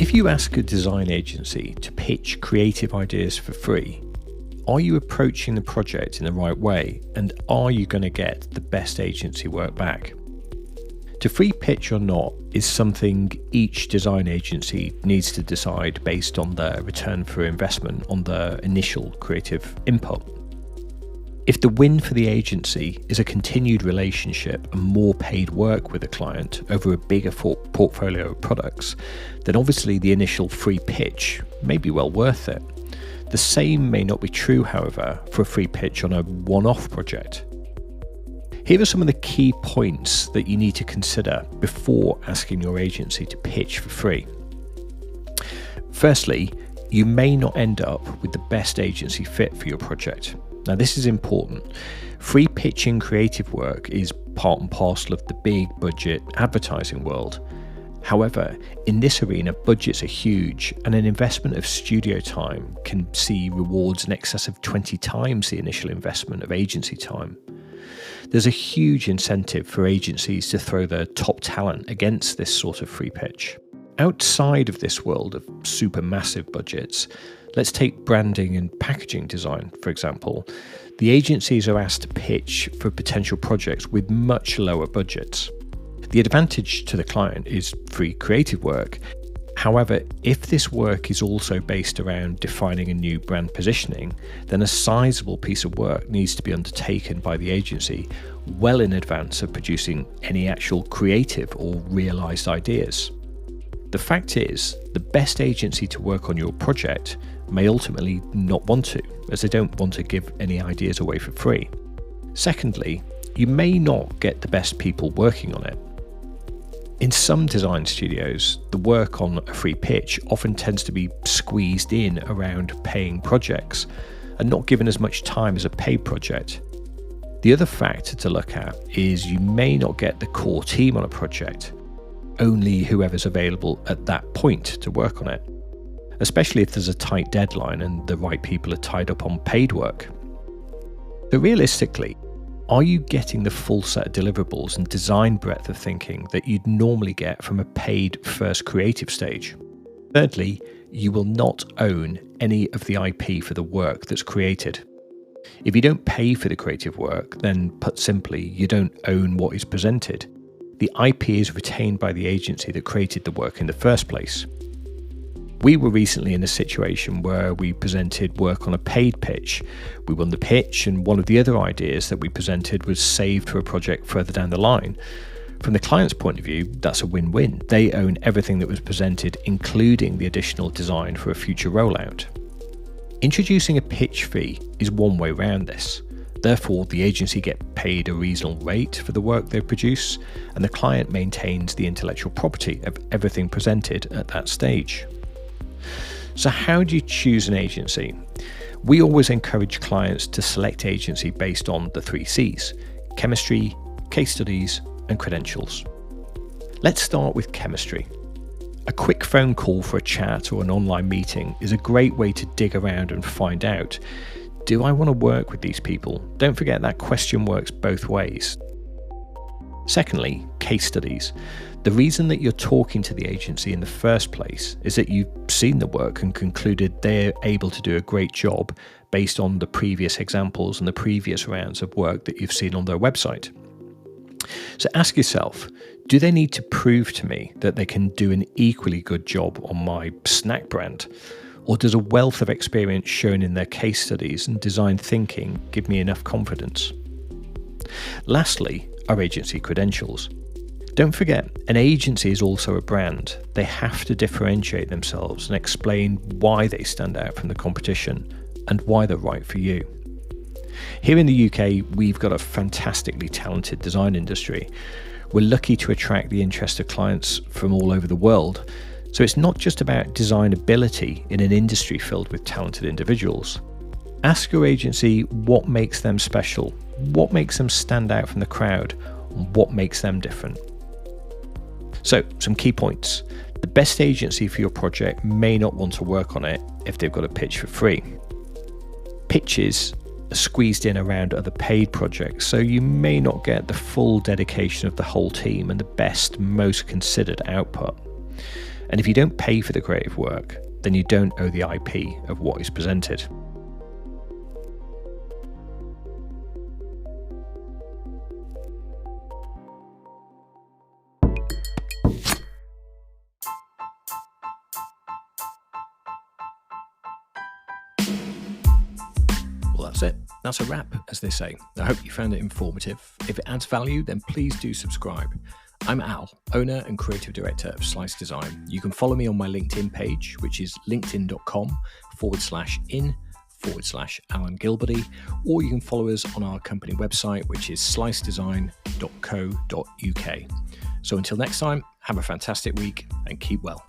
If you ask a design agency to pitch creative ideas for free, are you approaching the project in the right way, and are you going to get the best agency work back? To free pitch or not is something each design agency needs to decide based on their return for investment on their initial creative input. If the win for the agency is a continued relationship and more paid work with a client over a bigger portfolio of products, then obviously the initial free pitch may be well worth it. The same may not be true, however, for a free pitch on a one-off project. Here are some of the key points that you need to consider before asking your agency to pitch for free. Firstly, you may not end up with the best agency fit for your project. Now, this is important. Free pitching creative work is part and parcel of the big budget advertising world. However, in this arena, budgets are huge, and an investment of studio time can see rewards in excess of 20 times the initial investment of agency time. There's a huge incentive for agencies to throw their top talent against this sort of free pitch. Outside of this world of supermassive budgets, let's take branding and packaging design, for example. The agencies are asked to pitch for potential projects with much lower budgets. The advantage to the client is free creative work. However, if this work is also based around defining a new brand positioning, then a sizable piece of work needs to be undertaken by the agency well in advance of producing any actual creative or realised ideas. The fact is, the best agency to work on your project may ultimately not want to, as they don't want to give any ideas away for free. Secondly, you may not get the best people working on it. In some design studios, the work on a free pitch often tends to be squeezed in around paying projects and not given as much time as a paid project. The other factor to look at is you may not get the core team on a project, only whoever's available at that point to work on it, especially if there's a tight deadline and the right people are tied up on paid work. So realistically, are you getting the full set of deliverables and design breadth of thinking that you'd normally get from a paid first creative stage? Thirdly, you will not own any of the IP for the work that's created. If you don't pay for the creative work, then put simply, you don't own what is presented. The IP is retained by the agency that created the work in the first place. We were recently in a situation where we presented work on a paid pitch. We won the pitch, and one of the other ideas that we presented was saved for a project further down the line. From the client's point of view, that's a win-win. They own everything that was presented, including the additional design for a future rollout. Introducing a pitch fee is one way around this. Therefore, the agency gets paid a reasonable rate for the work they produce, and the client maintains the intellectual property of everything presented at that stage. So how do you choose an agency? We always encourage clients to select agency based on the 3 C's: chemistry, case studies, and credentials. Let's start with chemistry. A quick phone call for a chat or an online meeting is a great way to dig around and find out, do I want to work with these people? Don't forget that question works both ways. Secondly, case studies. The reason that you're talking to the agency in the first place is that you've seen the work and concluded they're able to do a great job based on the previous examples and the previous rounds of work that you've seen on their website. So ask yourself, do they need to prove to me that they can do an equally good job on my snack brand? Or does a wealth of experience shown in their case studies and design thinking give me enough confidence? Lastly, are agency credentials. Don't forget, an agency is also a brand. They have to differentiate themselves and explain why they stand out from the competition and why they're right for you. Here in the UK, we've got a fantastically talented design industry. We're lucky to attract the interest of clients from all over the world. So it's not just about design ability in an industry filled with talented individuals. Ask your agency what makes them special, what makes them stand out from the crowd, and what makes them different. So, some key points. The best agency for your project may not want to work on it if they've got a pitch for free. Pitches are squeezed in around other paid projects, so you may not get the full dedication of the whole team and the best, most considered output. And if you don't pay for the creative work, then you don't owe the IP of what is presented. Well, that's it. That's a wrap, as they say. I hope you found it informative. If it adds value, then please do subscribe. I'm Al, owner and creative director of Slice Design. You can follow me on my LinkedIn page, which is linkedin.com/in/Alan Gilbody, or you can follow us on our company website, which is slicedesign.co.uk. So until next time, have a fantastic week and keep well.